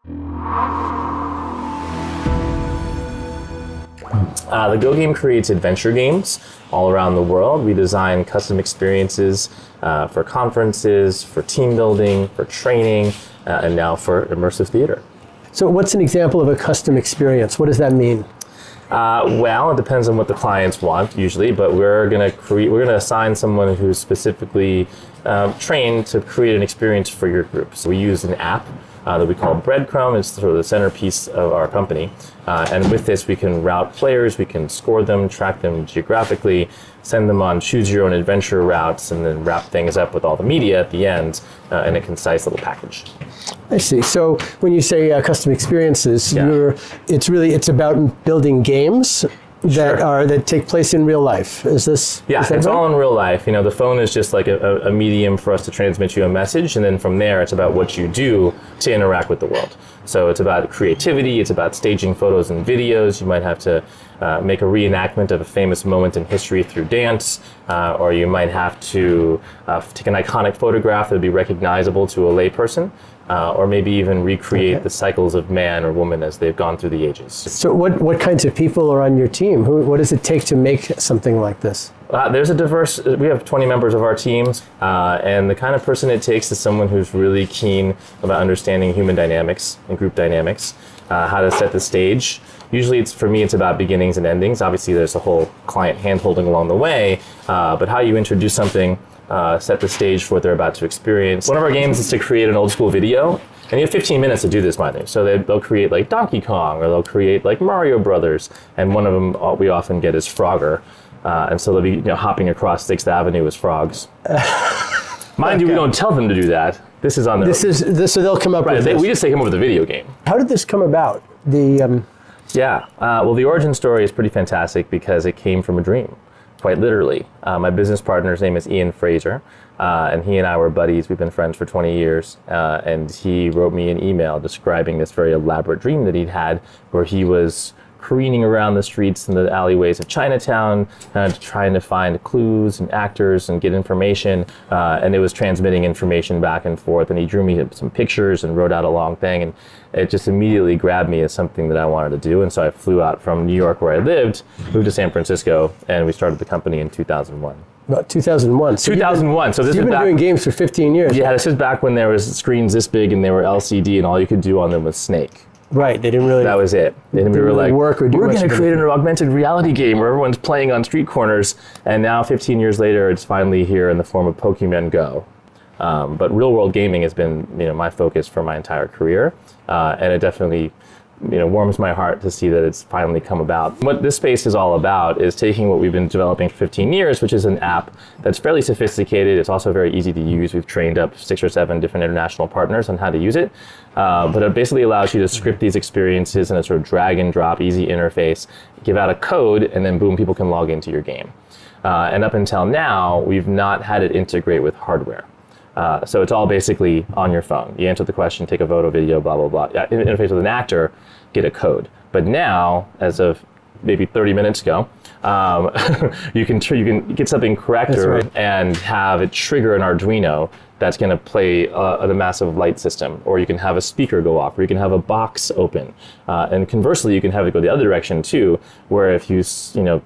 The Go game creates adventure games all around the world. We design custom experiences for conferences, for team building, for training, and now for immersive theater. So what's an example of a custom experience? What does that mean? Well, it depends on what the clients want usually, but we're going to assign someone who's specifically trained to create an experience for your group. So we use an app that we call Breadcrumb. It's sort of the centerpiece of our company. And with this, we can route players, we can score them, track them geographically, send them on choose your own adventure routes, and then wrap things up with all the media at the end in a concise little package. I see. So when you say custom experiences, Yeah. it's about building games that take place in real life. Is this? Yeah, is that it's right? all in real life. The phone is just like a medium for us to transmit you a message, and then from there, it's about what you do to interact with the world. So it's about creativity, it's about staging photos and videos. You might have to make a reenactment of a famous moment in history through dance, or you might have to take an iconic photograph that would be recognizable to a layperson, or maybe even recreate the cycles of man or woman as they've gone through the ages. So what kinds of people are on your team? What does it take to make something like this? We have 20 members of our teams, and the kind of person it takes is someone who's really keen about understanding human dynamics and group dynamics, how to set the stage. Usually for me, it's about beginnings and endings. Obviously, there's a whole client hand-holding along the way, but how you introduce something, set the stage for what they're about to experience. One of our games is to create an old school video, and you have 15 minutes to do this, mind you. So they'll create like Donkey Kong, or they'll create like Mario Brothers, and one of them we often get is Frogger. And so they'll be hopping across 6th Avenue as frogs. Mind you, we don't tell them to do that. This is on their So they'll come up with we this. just take them over the video game. How did this come about? Well, the origin story is pretty fantastic because it came from a dream, quite literally. My business partner's name is Ian Fraser, and he and I were buddies. We've been friends for 20 years, and he wrote me an email describing this very elaborate dream that he'd had where he was careening around the streets and the alleyways of Chinatown, trying to find clues and actors and get information, and it was transmitting information back and forth, and he drew me some pictures and wrote out a long thing, and it just immediately grabbed me as something that I wanted to do, and so I flew out from New York where I lived, moved to San Francisco, and we started the company in 2001. About 2001. So 2001. So this you've is been back, doing games for 15 years. Yeah, this is back when there was screens this big and they were LCD, and all you could do on them was Snake. Right, they didn't really. That was it. And we were really like, work or do we're much going to of create an anything. augmented reality game where everyone's playing on street corners. And now, 15 years later, it's finally here in the form of Pokemon Go. But real world gaming has been, my focus for my entire career, and it definitely, warms my heart to see that it's finally come about. What this space is all about is taking what we've been developing for 15 years, which is an app that's fairly sophisticated. It's also very easy to use. We've trained up 6 or 7 different international partners on how to use it. But it basically allows you to script these experiences in a sort of drag and drop, easy interface, give out a code, and then boom, people can log into your game. And up until now, we've not had it integrate with hardware. So it's all basically on your phone. You answer the question, take a photo, video, blah, blah, blah. Interface with an actor, get a code. But now, as of maybe 30 minutes ago, you can get something correct and have it trigger an Arduino that's going to play a massive light system, or you can have a speaker go off, or you can have a box open. And conversely, you can have it go the other direction too, where if you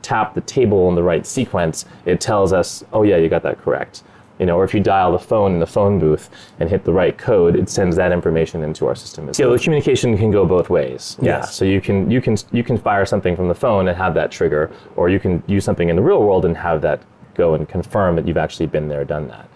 tap the table in the right sequence, it tells us, oh yeah, you got that correct. Or if you dial the phone in the phone booth and hit the right code, it sends that information into our system. So the communication can go both ways. Yeah. So you can fire something from the phone and have that trigger, or you can use something in the real world and have that go and confirm that you've actually been there, done that.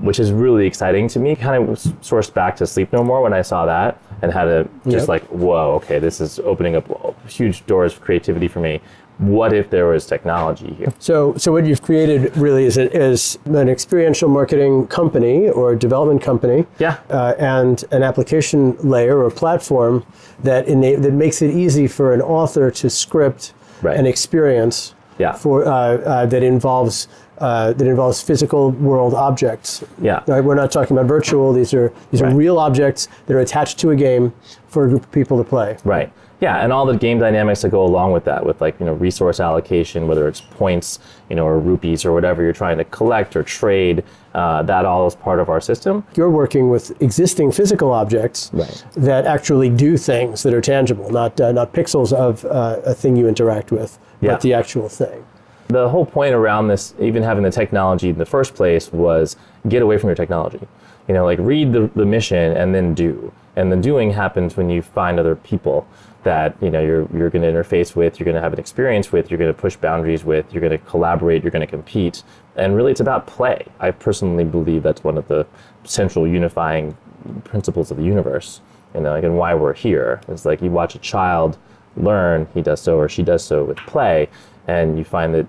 Which is really exciting to me. Kind of sourced back to Sleep No More when I saw that and had to just like, whoa, okay, this is opening up huge doors of creativity for me. What if there was technology here? So what you've created really is an experiential marketing company or development company, and an application layer or platform that makes it easy for an author to script an experience that involves that involves physical world objects. Yeah. Right? We're not talking about virtual. These are real objects that are attached to a game for a group of people to play. Right. Yeah, and all the game dynamics that go along with that, with like, resource allocation, whether it's points, or rupees or whatever you're trying to collect or trade, that all is part of our system. You're working with existing physical objects that actually do things that are tangible, not pixels of a thing you interact with, but the actual thing. The whole point around this, even having the technology in the first place, was get away from your technology. Like read the mission and then do. And the doing happens when you find other people that you're going to interface with, you're going to have an experience with, you're going to push boundaries with, you're going to collaborate, you're going to compete. And really it's about play. I personally believe that's one of the central unifying principles of the universe, and why we're here. It's like you watch a child learn, he does so or she does so with play, and you find that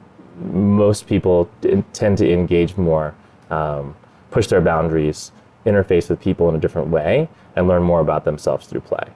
most people tend to engage more, push their boundaries, interface with people in a different way, and learn more about themselves through play.